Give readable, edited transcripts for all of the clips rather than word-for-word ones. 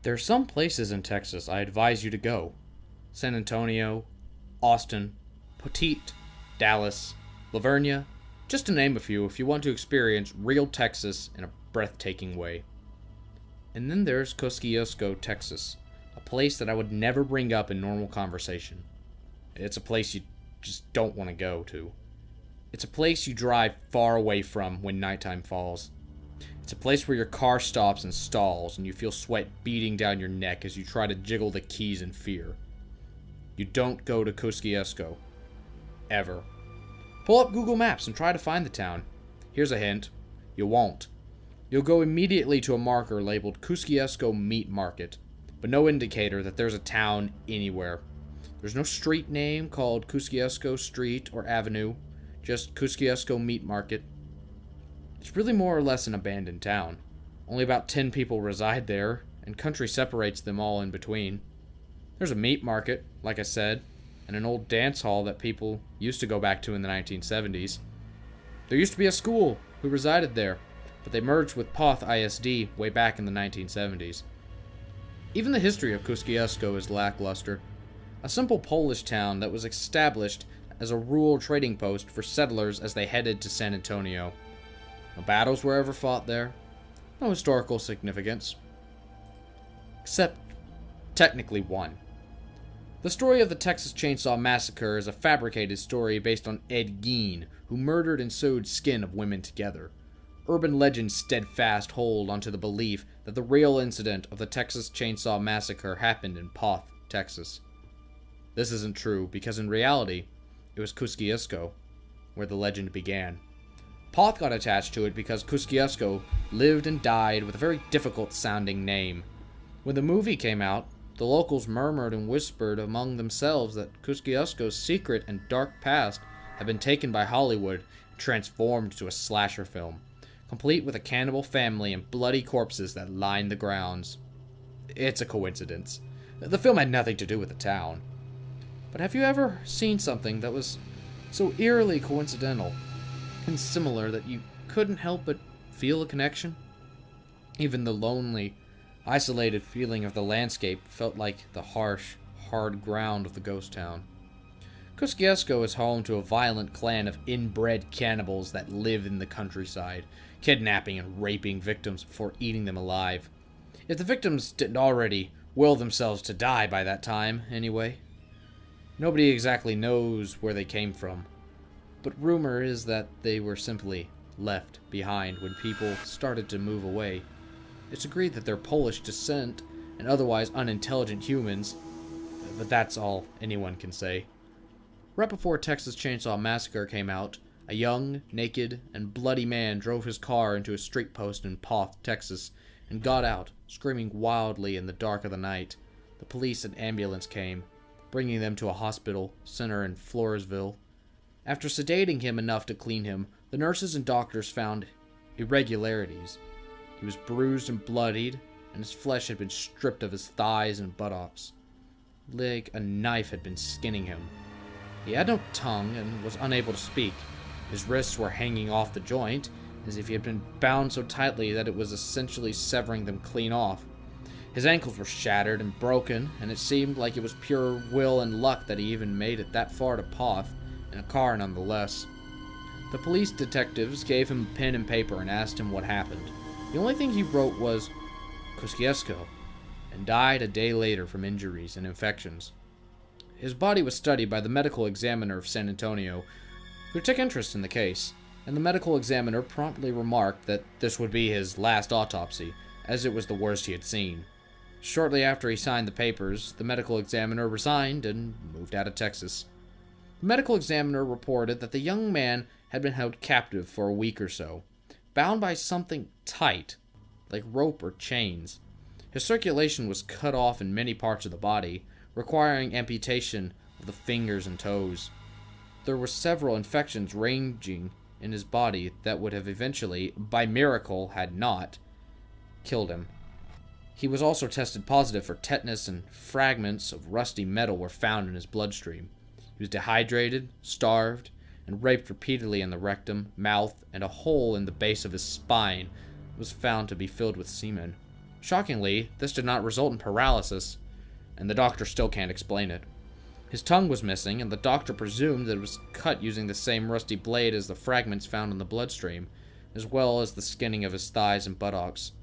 There are some places in Texas I advise you to go. San Antonio, Austin, Petite, Dallas, Lavernia, just to name a few if you want to experience real Texas in a breathtaking way. And then there's Kosciusko, Texas, a place that I would never bring up in normal conversation. It's a place you just don't want to go to. It's a place you drive far away from when nighttime falls. It's a place where your car stops and stalls and you feel sweat beating down your neck as you try to jiggle the keys in fear. You don't go to Kosciusko. Ever. Pull up Google Maps and try to find the town. Here's a hint. You won't. You'll go immediately to a marker labeled Kosciusko Meat Market, but no indicator that there's a town anywhere. There's no street name called Kosciusko Street or Avenue, just Kosciusko Meat Market. It's really more or less an abandoned town. Only about 10 people reside there, and country separates them all in between. There's a meat market, like I said, and an old dance hall that people used to go back to in the 1970s. There used to be a school who resided there, but they merged with Poth ISD way back in the 1970s. Even the history of Kosciusko is lackluster. A simple Polish town that was established as a rural trading post for settlers as they headed to San Antonio. No battles were ever fought there. No historical significance. Except, technically one. The story of the Texas Chainsaw Massacre is a fabricated story based on Ed Gein, who murdered and sewed skin of women together. Urban legends steadfast hold onto the belief that the real incident of the Texas Chainsaw Massacre happened in Poth, Texas. This isn't true because in reality, it was Kosciusko where the legend began. Poth got attached to it because Kosciusko lived and died with a very difficult sounding name. When the movie came out, the locals murmured and whispered among themselves that Kosciusko's secret and dark past had been taken by Hollywood and transformed to a slasher film, complete with a cannibal family and bloody corpses that lined the grounds. It's a coincidence. The film had nothing to do with the town. But have you ever seen something that was so eerily coincidental and similar that you couldn't help but feel a connection? Even the lonely, isolated feeling of the landscape felt like the harsh, hard ground of the ghost town. Kosciusko is home to a violent clan of inbred cannibals that live in the countryside, kidnapping and raping victims before eating them alive. If the victims didn't already will themselves to die by that time, anyway. Nobody exactly knows where they came from, but rumor is that they were simply left behind when people started to move away. It's agreed that they're Polish descent and otherwise unintelligent humans, but that's all anyone can say. Right before Texas Chainsaw Massacre came out, a young, naked, and bloody man drove his car into a street post in Poth, Texas, and got out, screaming wildly in the dark of the night. The police and ambulance came, bringing them to a hospital center in Floresville. After sedating him enough to clean him, the nurses and doctors found irregularities. He was bruised and bloodied, and his flesh had been stripped of his thighs and buttocks. Like a knife had been skinning him. He had no tongue and was unable to speak. His wrists were hanging off the joint, as if he had been bound so tightly that it was essentially severing them clean off. His ankles were shattered and broken, and it seemed like it was pure will and luck that he even made it that far to Poth, in a car nonetheless. The police detectives gave him pen and paper and asked him what happened. The only thing he wrote was, Kosciusko, and died a day later from injuries and infections. His body was studied by the medical examiner of San Antonio, who took interest in the case, and the medical examiner promptly remarked that this would be his last autopsy, as it was the worst he had seen. Shortly after he signed the papers, the medical examiner resigned and moved out of Texas. The medical examiner reported that the young man had been held captive for a week or so, bound by something tight, like rope or chains. His circulation was cut off in many parts of the body, requiring amputation of the fingers and toes. There were several infections ranging in his body that would have eventually, by miracle had not, killed him. He was also tested positive for tetanus, and fragments of rusty metal were found in his bloodstream. He was dehydrated, starved, and raped repeatedly in the rectum, mouth, and a hole in the base of his spine was found to be filled with semen. Shockingly, this did not result in paralysis, and the doctor still can't explain it. His tongue was missing, and the doctor presumed that it was cut using the same rusty blade as the fragments found in the bloodstream, as well as the skinning of his thighs and buttocks.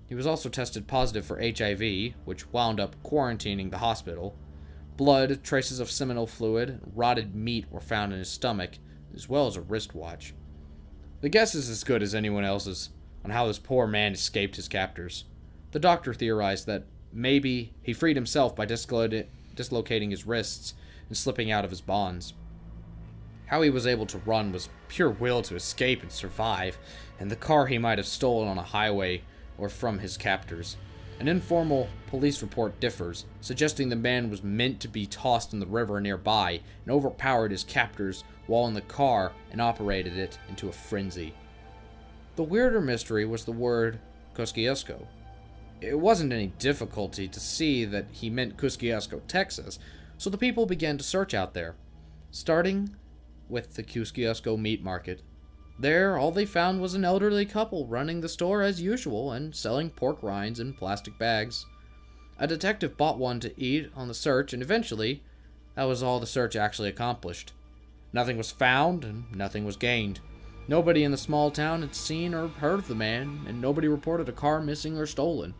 He was also tested positive for HIV, which wound up quarantining the hospital. Blood, traces of seminal fluid, and rotted meat were found in his stomach, as well as a wristwatch. The guess is as good as anyone else's on how this poor man escaped his captors. The doctor theorized that maybe he freed himself by dislocating his wrists and slipping out of his bonds. How he was able to run was pure will to escape and survive, and the car he might have stolen on a highway or from his captors. An informal police report differs, suggesting the man was meant to be tossed in the river nearby and overpowered his captors while in the car and operated it into a frenzy. The weirder mystery was the word Kosciusko. It wasn't any difficulty to see that he meant Kosciusko, Texas, so the people began to search out there, starting with the Kosciusko meat market. There, all they found was an elderly couple running the store as usual and selling pork rinds in plastic bags. A detective bought one to eat on the search, and eventually, that was all the search actually accomplished. Nothing was found, and nothing was gained. Nobody in the small town had seen or heard of the man, and nobody reported a car missing or stolen.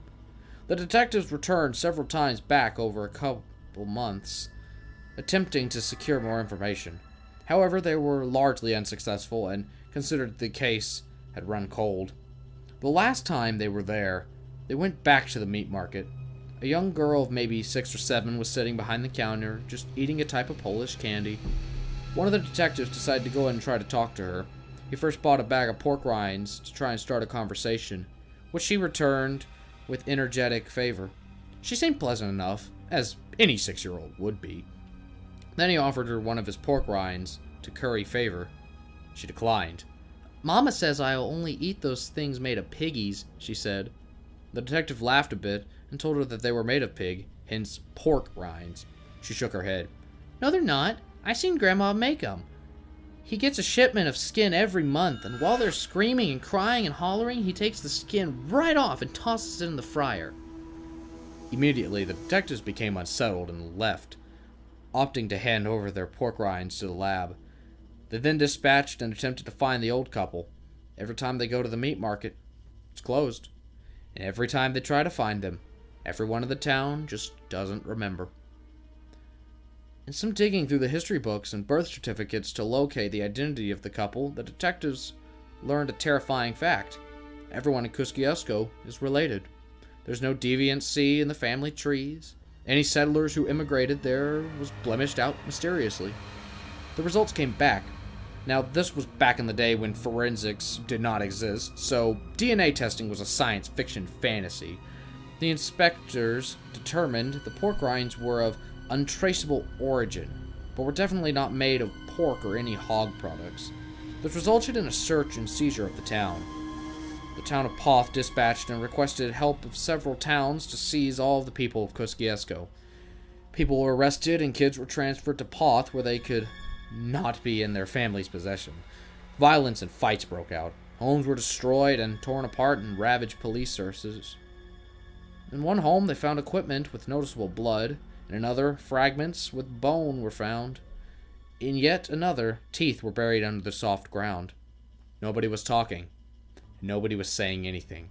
The detectives returned several times back over a couple months, attempting to secure more information. However, they were largely unsuccessful and considered the case had run cold. The last time they were there, they went back to the meat market. A young girl of maybe 6 or 7 was sitting behind the counter, just eating a type of Polish candy. One of the detectives decided to go in and try to talk to her. He first bought a bag of pork rinds to try and start a conversation, which she returned with energetic favor. She seemed pleasant enough, as any 6-year-old would be. Then he offered her one of his pork rinds to curry favor. She declined. "Mama says I'll only eat those things made of piggies," she said. The detective laughed a bit and told her that they were made of pig, hence pork rinds. She shook her head. "No, they're not. I seen Grandma make 'em. He gets a shipment of skin every month, and while they're screaming and crying and hollering, he takes the skin right off and tosses it in the fryer." Immediately, the detectives became unsettled and left, opting to hand over their pork rinds to the lab. They then dispatched and attempted to find the old couple. Every time they go to the meat market, it's closed. And every time they try to find them, everyone in the town just doesn't remember. In some digging through the history books and birth certificates to locate the identity of the couple, the detectives learned a terrifying fact. Everyone in Kosciusko is related. There's no deviancy in the family trees. Any settlers who immigrated there was blemished out mysteriously. The results came back. Now, this was back in the day when forensics did not exist, so DNA testing was a science fiction fantasy. The inspectors determined the pork rinds were of untraceable origin, but were definitely not made of pork or any hog products. This resulted in a search and seizure of the town. The town of Poth dispatched and requested help of several towns to seize all of the people of Kosciusko. People were arrested and kids were transferred to Poth where they could not be in their family's possession. Violence and fights broke out. Homes were destroyed and torn apart and ravaged police sources. In one home, they found equipment with noticeable blood. In another, fragments with bone were found. In yet another, teeth were buried under the soft ground. Nobody was talking. Nobody was saying anything.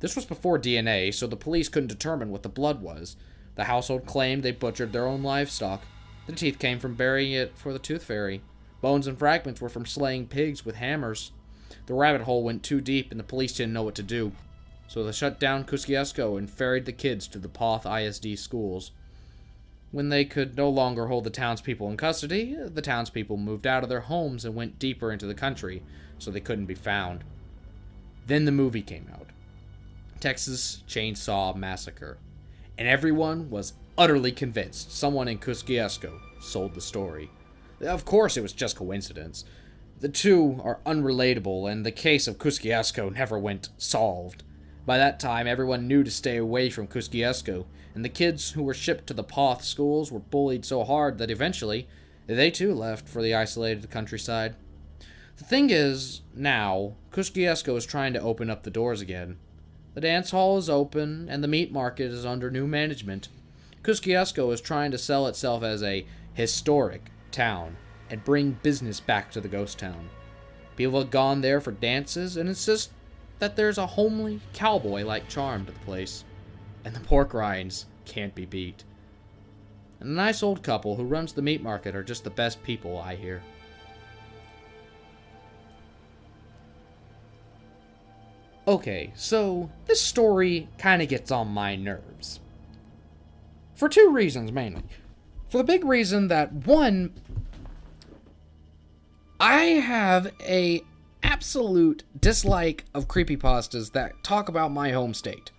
This was before DNA, so the police couldn't determine what the blood was. The household claimed they butchered their own livestock. The teeth came from burying it for the tooth fairy. Bones and fragments were from slaying pigs with hammers. The rabbit hole went too deep and the police didn't know what to do. So they shut down Kosciusko and ferried the kids to the Poth ISD schools. When they could no longer hold the townspeople in custody, the townspeople moved out of their homes and went deeper into the country, so they couldn't be found. Then the movie came out, Texas Chainsaw Massacre, and everyone was utterly convinced someone in Kosciusko sold the story. Of course it was just coincidence. The two are unrelatable, and the case of Kosciusko never went solved. By that time, everyone knew to stay away from Kosciusko, and the kids who were shipped to the Poth schools were bullied so hard that eventually, they too left for the isolated countryside. The thing is, now, Kosciusko is trying to open up the doors again. The dance hall is open, and the meat market is under new management. Kosciusko is trying to sell itself as a historic town and bring business back to the ghost town. People have gone there for dances and insist that there's a homely, cowboy-like charm to the place. And the pork rinds can't be beat. And the nice old couple who runs the meat market are just the best people, I hear. Okay, so this story kind of gets on my nerves. For two reasons, mainly. For the big reason that, one, I have a absolute dislike of creepypastas that talk about my home state.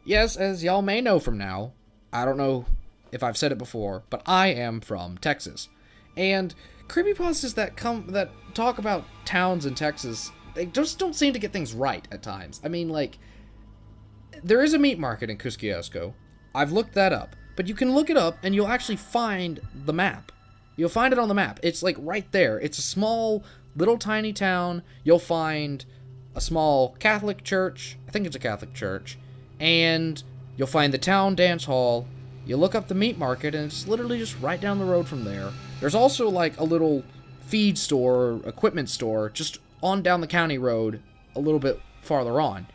Yes, as y'all may know from now, I don't know if I've said it before, but I am from Texas. And creepypastas that talk about towns in Texas, they just don't seem to get things right at times. I mean, like, there is a meat market in Kosciusko. I've looked that up. But you can look it up and you'll actually find the map. You'll find it on the map. It's like right there. It's a small, little tiny town. You'll find a small Catholic church. I think it's a Catholic church. And you'll find the town dance hall. You look up the meat market and it's literally just right down the road from there. There's also like a little feed store, or equipment store, just on down the county road a little bit farther on.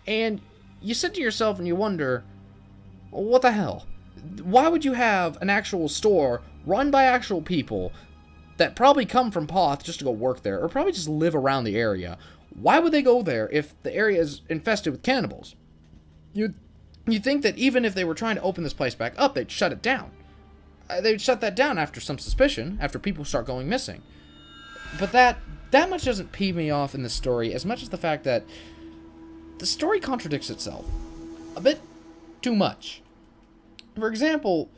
And you sit to yourself and you wonder, what the hell? Why would you have an actual store run by actual people that probably come from Poth just to go work there, or probably just live around the area? Why would they go there if the area is infested with cannibals? You'd think that even if they were trying to open this place back up, they'd shut it down. They'd shut that down after some suspicion, after people start going missing. But that much doesn't pee me off in the story as much as the fact that the story contradicts itself a bit too much. For example,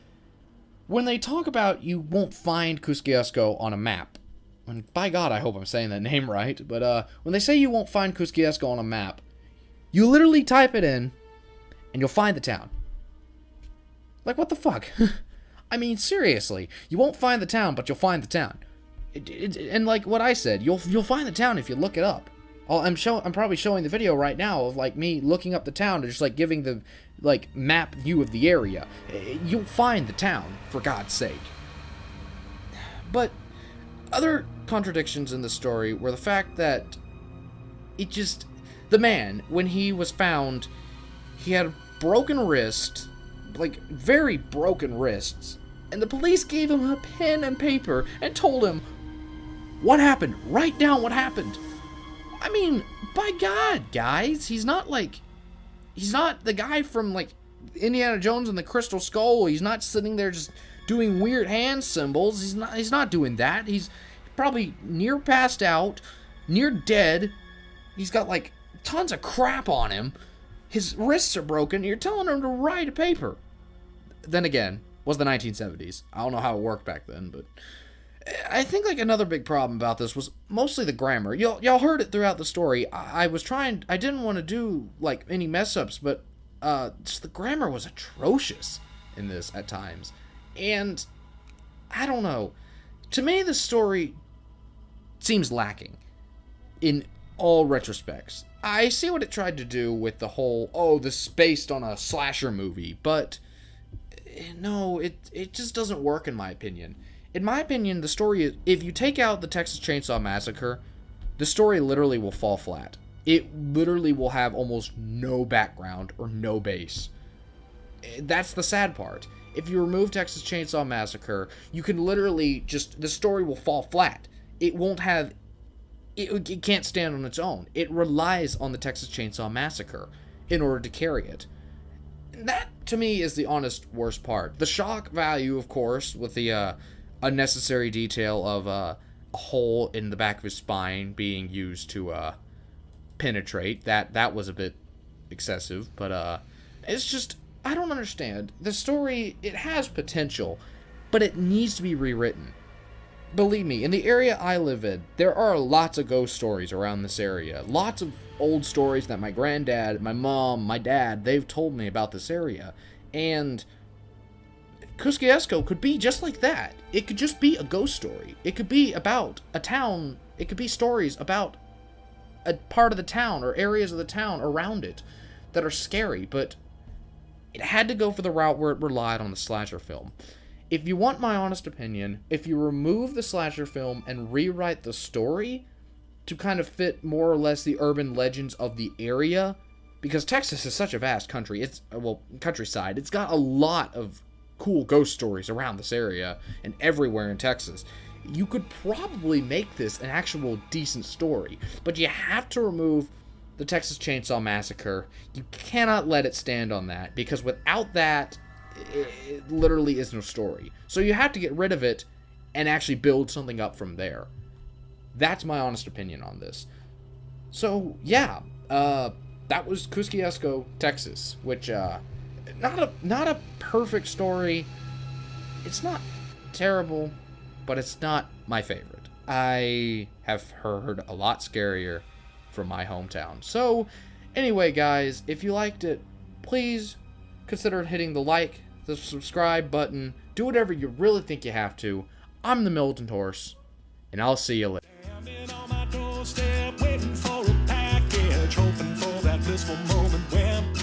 when they talk about you won't find Kosciusko on a map, and by God, I hope I'm saying that name right, but when they say you won't find Kosciusko on a map, you literally type it in, and you'll find the town. Like, what the fuck? I mean, seriously, you won't find the town, but you'll find the town. And like what I said, you'll find the town if you look it up. I'm probably showing the video right now of like me looking up the town and just like giving the like map view of the area. You'll find the town, for God's sake. But other contradictions in the story were the fact that the man, when he was found, he had a broken wrist, like very broken wrists, and the police gave him a pen and paper and told him, what happened? Write down what happened. I mean, by God, guys, he's not the guy from, like, Indiana Jones and the Crystal Skull. He's not sitting there just doing weird hand symbols. He's not doing that. He's probably near passed out, near dead. He's got, like, tons of crap on him. His wrists are broken. You're telling him to write a paper. Then again, was the 1970s. I don't know how it worked back then, but I think like another big problem about this was mostly the grammar. Y'all heard it throughout the story. I didn't want to do like any mess ups, but just the grammar was atrocious in this at times. And I don't know. To me, the story seems lacking in all retrospects. I see what it tried to do with the whole, this is based on a slasher movie, but no, it just doesn't work in my opinion. In my opinion, the story is, if you take out the Texas Chainsaw Massacre, the story literally will fall flat. It literally will have almost no background or no base. That's the sad part. If you remove Texas Chainsaw Massacre, you can literally the story will fall flat. It won't have, it can't stand on its own. It relies on the Texas Chainsaw Massacre in order to carry it. And that, to me, is the honest worst part. The shock value, of course, with the unnecessary detail of a hole in the back of his spine being used to penetrate, that was a bit excessive, but it's just, I don't understand. The story, it has potential, but it needs to be rewritten. Believe me, in the area I live in, there are lots of ghost stories around this area. Lots of old stories that my granddad, my mom, my dad, they've told me about this area. And Kosciusko could be just like that. It could just be a ghost story. It could be about a town. It could be stories about a part of the town or areas of the town around it that are scary, but it had to go for the route where it relied on the slasher film. If you want my honest opinion, if you remove the slasher film and rewrite the story to kind of fit more or less the urban legends of the area, because Texas is such a vast country, countryside, it's got a lot of cool ghost stories around this area and everywhere in Texas. You could probably make this an actual decent story, but you have to remove the Texas Chainsaw Massacre. You cannot let it stand on that, because without that, it literally is no story. So you have to get rid of it and actually build something up from there. That's my honest opinion on this. So, yeah, that was Kosciusko, Texas, which, not a perfect story. It's not terrible, but it's not my favorite. I have heard a lot scarier from my hometown. So, anyway, guys, if you liked it, please consider hitting the like, the subscribe button. Do whatever you really think you have to. I'm the Militant Horse, and I'll see you later. On my doorstep, waiting for a package, hoping for that blissful moment when